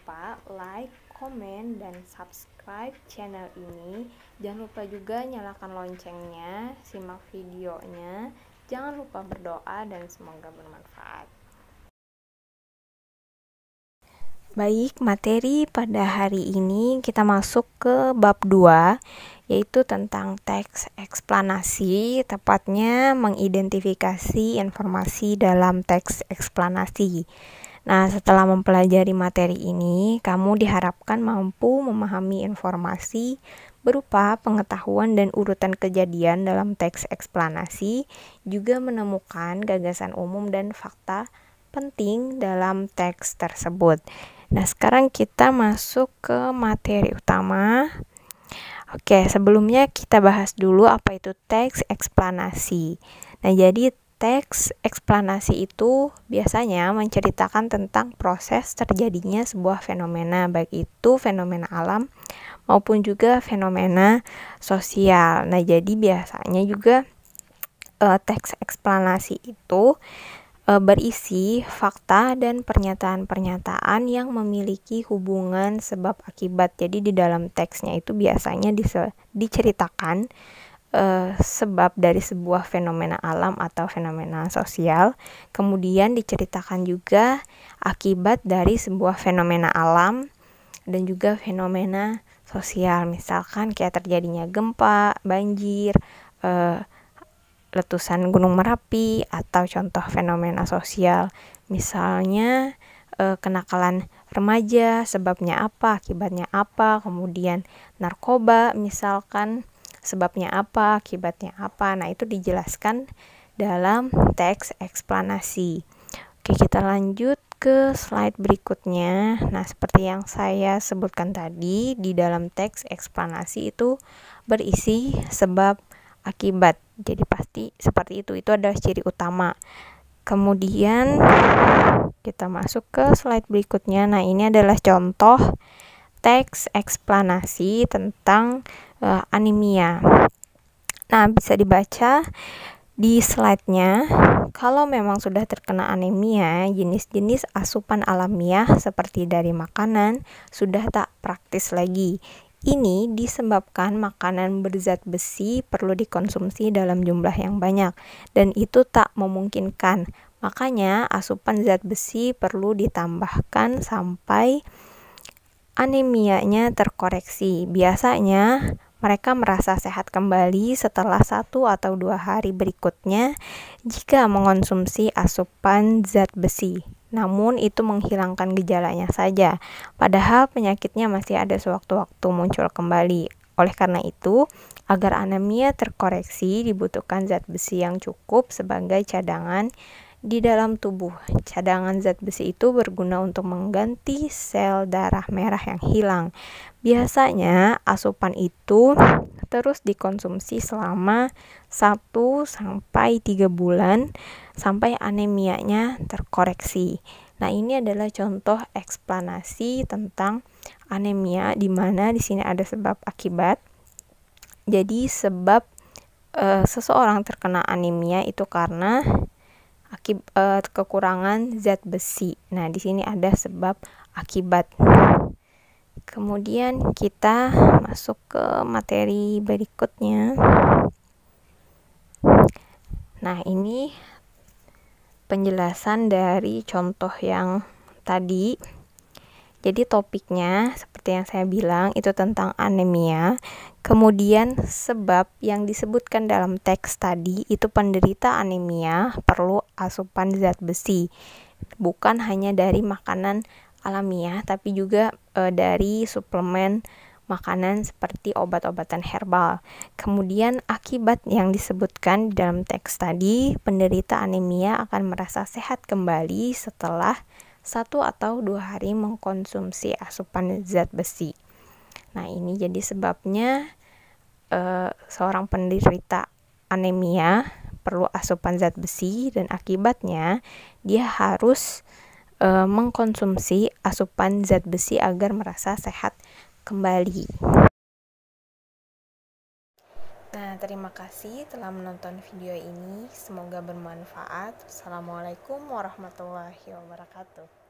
lupa like, komen, dan subscribe channel ini. Jangan lupa juga nyalakan loncengnya, simak videonya. Jangan lupa berdoa dan semoga bermanfaat. Baik, materi pada hari ini kita masuk ke bab 2, yaitu tentang teks eksplanasi, tepatnya mengidentifikasi informasi dalam teks eksplanasi. Nah, setelah mempelajari materi ini, kamu diharapkan mampu memahami informasi berupa pengetahuan dan urutan kejadian dalam teks eksplanasi, juga menemukan gagasan umum dan fakta penting dalam teks tersebut. Nah, sekarang kita masuk ke materi utama. Oke, sebelumnya kita bahas dulu apa itu teks eksplanasi. Nah, jadi teks eksplanasi itu biasanya menceritakan tentang proses terjadinya sebuah fenomena, baik itu fenomena alam maupun juga fenomena sosial. Nah, jadi biasanya juga teks eksplanasi itu berisi fakta dan pernyataan-pernyataan yang memiliki hubungan sebab akibat. Jadi di dalam teksnya itu biasanya diceritakan sebab dari sebuah fenomena alam atau fenomena sosial, kemudian diceritakan juga akibat dari sebuah fenomena alam dan juga fenomena sosial, misalkan kayak terjadinya gempa, banjir, letusan Gunung Merapi, atau contoh fenomena sosial misalnya kenakalan remaja, sebabnya apa, akibatnya apa, kemudian narkoba misalkan sebabnya apa, akibatnya apa. Nah, itu dijelaskan dalam teks eksplanasi. Oke, kita lanjut ke slide berikutnya. Nah, seperti yang saya sebutkan tadi, di dalam teks eksplanasi itu berisi sebab akibat. Jadi pasti seperti itu adalah ciri utama. Kemudian kita masuk ke slide berikutnya. Nah, ini adalah contoh teks eksplanasi tentang anemia. Nah, bisa dibaca di slide-nya. Kalau memang sudah terkena anemia, jenis-jenis asupan alamiah seperti dari makanan sudah tak praktis lagi. Ini disebabkan makanan berzat besi perlu dikonsumsi dalam jumlah yang banyak, dan itu tak memungkinkan. Makanya asupan zat besi perlu ditambahkan sampai anemianya terkoreksi. Biasanya mereka merasa sehat kembali setelah 1 atau 2 hari berikutnya jika mengonsumsi asupan zat besi. Namun itu menghilangkan gejalanya saja, padahal penyakitnya masih ada sewaktu-waktu muncul kembali. Oleh karena itu, agar anemia terkoreksi dibutuhkan zat besi yang cukup sebagai cadangan di dalam tubuh. Cadangan zat besi itu berguna untuk mengganti sel darah merah yang hilang. Biasanya asupan itu terus dikonsumsi selama 1-3 bulan sampai anemianya terkoreksi. Nah, ini adalah contoh eksplanasi tentang anemia, di mana di sini ada sebab akibat. Jadi sebab seseorang terkena anemia itu karena kekurangan zat besi. Nah, di sini ada sebab akibat. Kemudian kita masuk ke materi berikutnya. Nah, ini penjelasan dari contoh yang tadi. Jadi topiknya seperti yang saya bilang itu tentang anemia. Kemudian sebab yang disebutkan dalam teks tadi itu penderita anemia perlu asupan zat besi. Bukan hanya dari makanan alamiah, tapi juga dari suplemen makanan seperti obat-obatan herbal. Kemudian akibat yang disebutkan di dalam teks tadi, penderita anemia akan merasa sehat kembali setelah 1 atau 2 hari mengkonsumsi asupan zat besi. Nah, ini jadi sebabnya seorang penderita anemia perlu asupan zat besi, dan akibatnya dia harus mengkonsumsi asupan zat besi agar merasa sehat kembali. Nah, terima kasih telah menonton video ini. Semoga bermanfaat. Assalamualaikum warahmatullahi wabarakatuh.